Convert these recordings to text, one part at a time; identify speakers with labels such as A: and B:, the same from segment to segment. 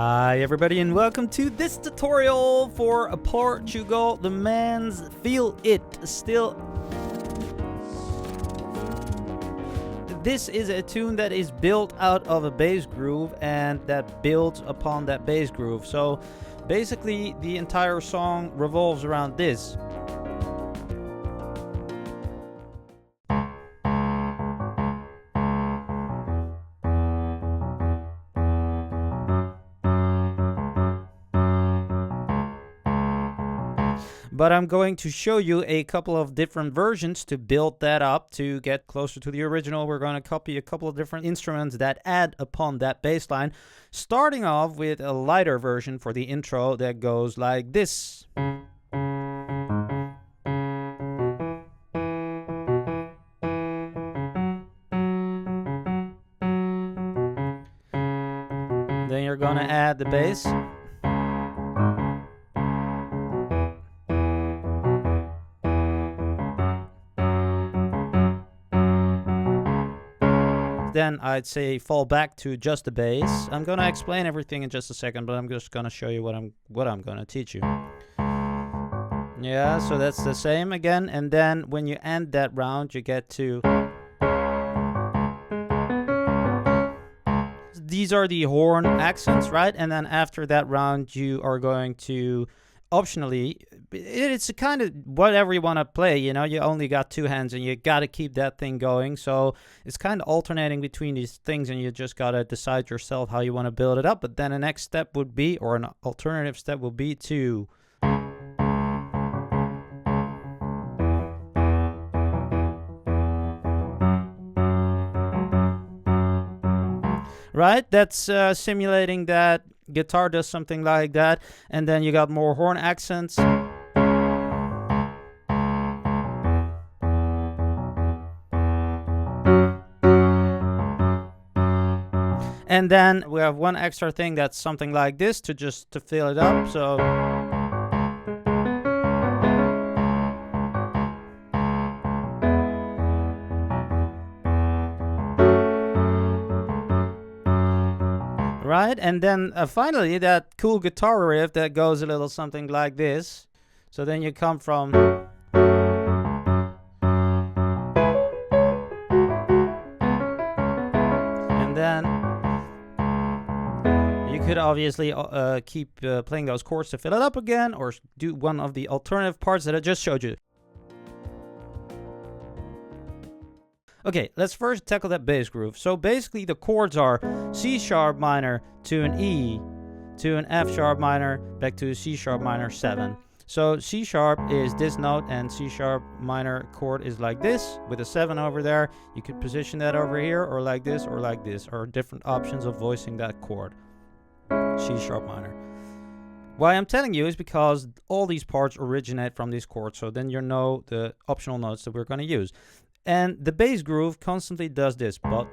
A: Hi everybody and welcome to this tutorial for Portugal. The man's Feel It still. This is a tune that is built out of a bass groove and that builds upon that bass groove. So basically the entire song revolves around this. But I'm going to show you a couple of different versions to build that up to get closer to the original. We're going to copy a couple of different instruments that add upon that bass line, starting off with a lighter version for the intro that goes like this. Then you're going to add the bass. Then I'd say fall back to just the bass. I'm gonna explain everything in just a second, but I'm just gonna show you what I'm gonna teach you. Yeah, so that's the same again, and then when you end that round, you get to. These are the horn accents, right? And then after that round, you are going to optionally, it's a kind of whatever you want to play, you know, you only got two hands and you got to keep that thing going. So it's kind of alternating between these things and you just got to decide yourself how you want to build it up. But then the next step would be, or an alternative step would be to right? That's simulating that guitar does something like that, and then you got more horn accents. And then we have one extra thing that's something like this to fill it up. So right, and then finally that cool guitar riff that goes a little something like this. So then you come from and then you could obviously keep playing those chords to fill it up again, or do one of the alternative parts that I just showed you. Okay, let's first tackle that bass groove. So basically the chords are C sharp minor to an E to an F sharp minor back to C sharp minor 7. So C sharp is this note and C sharp minor chord is like this with a 7 over there. You could position that over here or like this or different options of voicing that chord. C sharp minor. Why I'm telling you is because all these parts originate from these chords, so then you know the optional notes that we're going to use. And the bass groove constantly does this. So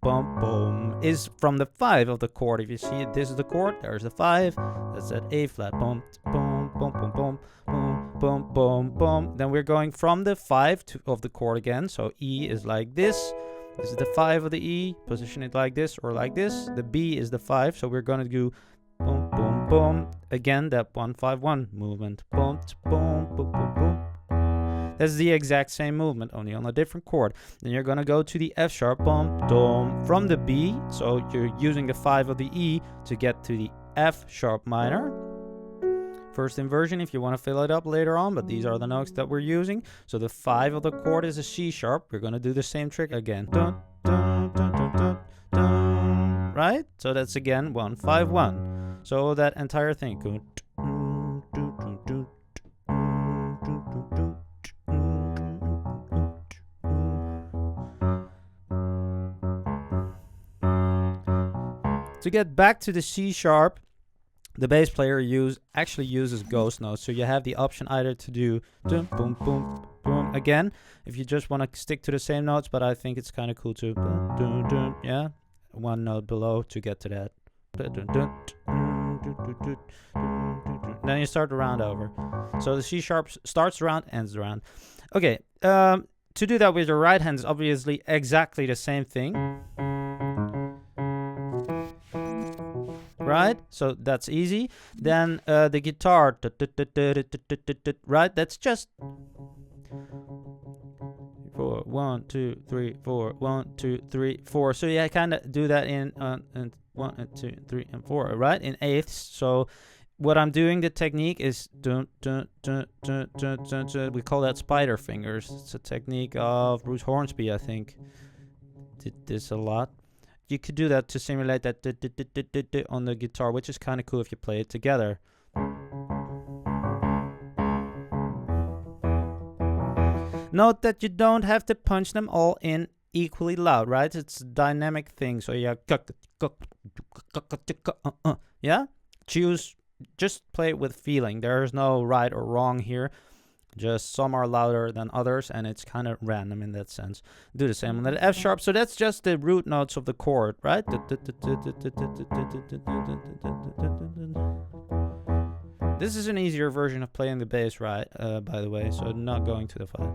A: boom, boom is from the 5 of the chord. If you see it, this is the chord. There's the 5. That's that A flat. Boom, boom, boom, boom, boom, boom, boom, boom, boom. Then we're going from the 5 of the chord again. So E is like this. This is the 5 of the E. Position it like this or like this. The B is the 5. So we're going to do boom, boom, boom. Again, that 1-5-1 movement. Boom, boom, boom, boom, boom. That's the exact same movement, only on a different chord. Then you're going to go to the F sharp, boom, dom, from the B. So you're using the 5 of the E to get to the F sharp minor. First inversion if you want to fill it up later on, but these are the notes that we're using. So the 5 of the chord is a C sharp. We're going to do the same trick again. Dun, dun, dun, dun, dun, dun. Right? So that's again 1-5-1. So that entire thing. To get back to the C sharp, the bass player actually uses ghost notes. So you have the option either to do dun, boom, boom, boom again, if you just want to stick to the same notes, but I think it's kind of cool to dun, dun, dun, yeah, one note below to get to that. Dun, dun, dun, then you start the round over. So the C sharp starts the round, ends the round. Okay, to do that with your right hand is obviously exactly the same thing. right? So that's easy. Then the guitar, right? That's just 4, 1, 2, 3, 4, 1, 2, 3, 4. So yeah, I kind of do that in 1 and 2, 3, and 4, right? In eighths. So what I'm doing, the technique is we call that spider fingers. It's a technique of Bruce Hornsby, I think. Did this a lot. You could do that to simulate that on the guitar, which is kind of cool if you play it together. Note that you don't have to punch them all in equally loud, right? It's a dynamic thing. So yeah, yeah. Choose. Just play it with feeling. There's no right or wrong here. Just some are louder than others, and it's kind of random in that sense. Do the same on the F sharp. So that's just the root notes of the chord, right? This is an easier version of playing the bass, right? By the way, so not going to the 5.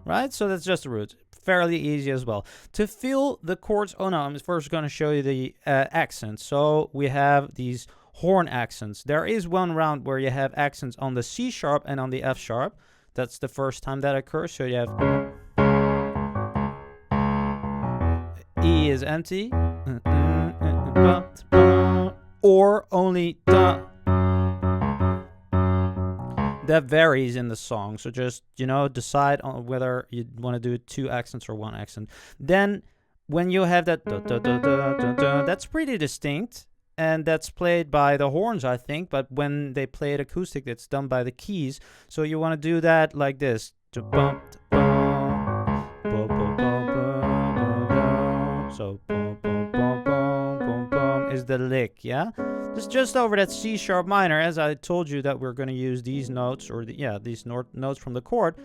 A: Right? So that's just the roots. Fairly easy as well. To feel the chords, oh no, I'm first going to show you the accents. So we have these horn accents. There is one round where you have accents on the C sharp and on the F sharp. That's the first time that occurs. So you have E is empty, or only da. That varies in the song, so just, you know, decide on whether you want to do 2 accents or 1 accent. Then when you have that that's pretty distinct, and that's played by the horns, I think, but when they play it acoustic, it's done by the keys. So you want to do that like this. So is the lick, yeah? Just over that C sharp minor, as I told you that we're going to use these notes, or these notes from the chord,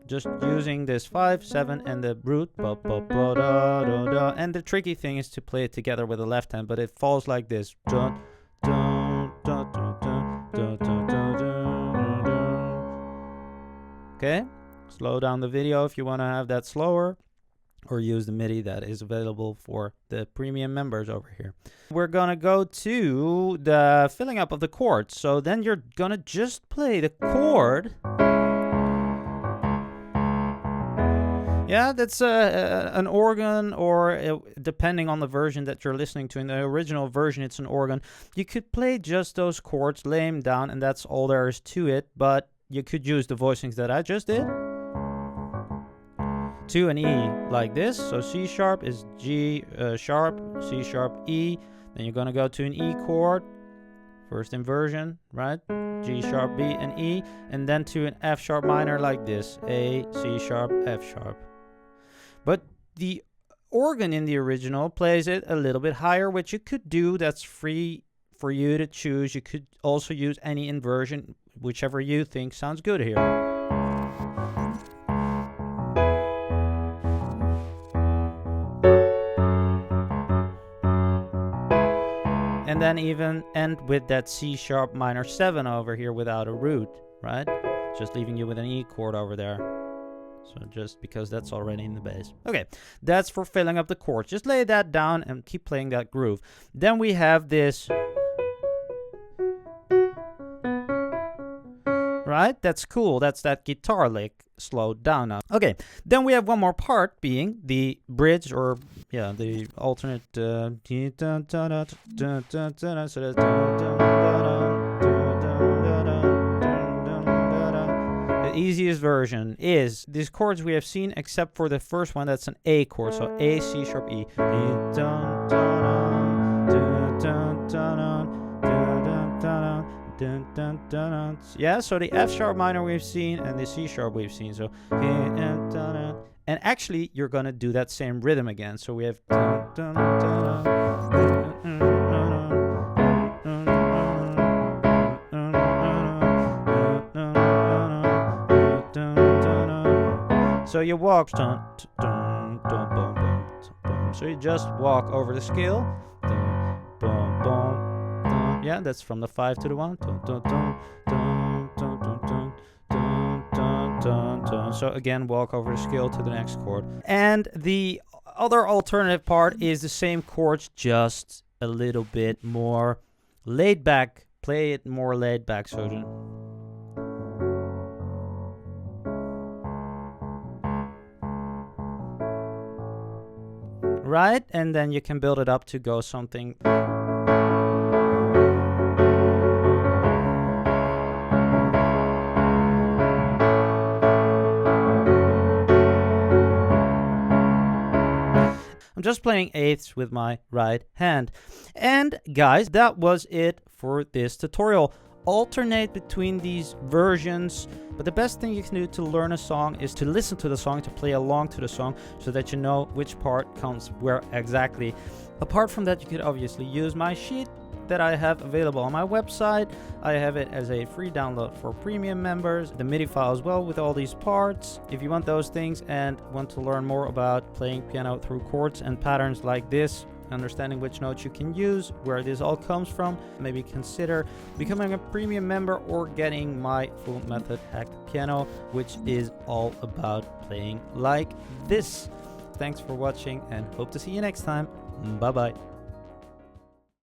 A: just using this 5, 7, and the root, and the tricky thing is to play it together with the left hand, but it falls like this. Okay, slow down the video if you want to have that slower, or use the MIDI that is available for the premium members over here. We're gonna go to the filling up of the chords. So then you're gonna just play the chord. Yeah, that's an organ, or depending on the version that you're listening to. In the original version, it's an organ. You could play just those chords, lay them down, and that's all there is to it. But you could use the voicings that I just did. To an E like this. So C sharp is G sharp, C sharp, E. Then you're going to go to an E chord, first inversion, right? G sharp, B, and E. And then to an F sharp minor like this, A, C sharp, F sharp. But the organ in the original plays it a little bit higher, which you could do. That's free for you to choose. You could also use any inversion, whichever you think sounds good here. And then even end with that C sharp minor 7 over here without a root, right? Just leaving you with an E chord over there. So just because that's already in the bass. Okay, that's for filling up the chords. Just lay that down and keep playing that groove. Then we have this. Right? That's cool. That's that guitar lick slowed down now. Okay, then we have one more part being the bridge, or the alternate. The easiest version is these chords we have seen, except for the first one. That's an A chord. So A, C sharp, E. Yeah, so the F sharp minor we've seen and the C sharp we've seen. So and actually you're gonna do that same rhythm again. So we have so you walk, so you just walk over the scale. Yeah, that's from the 5 to the 1. So again, walk over the scale to the next chord. And the other alternative part is the same chords, just a little bit more laid back. Play it more laid back, Sojin. Right? And then you can build it up to go something. I'm just playing eighths with my right hand. And guys, that was it for this tutorial. Alternate between these versions, but the best thing you can do to learn a song is to listen to the song, to play along to the song, so that you know which part comes where exactly. Apart from that, you could obviously use my sheet that I have available on my website. I have it as a free download for premium members, the MIDI file as well with all these parts. If you want those things and want to learn more about playing piano through chords and patterns like this, understanding which notes you can use, where this all comes from, maybe consider becoming a premium member or getting my full method hacked piano, which is all about playing like this. Thanks for watching and hope to see you next time. Bye bye.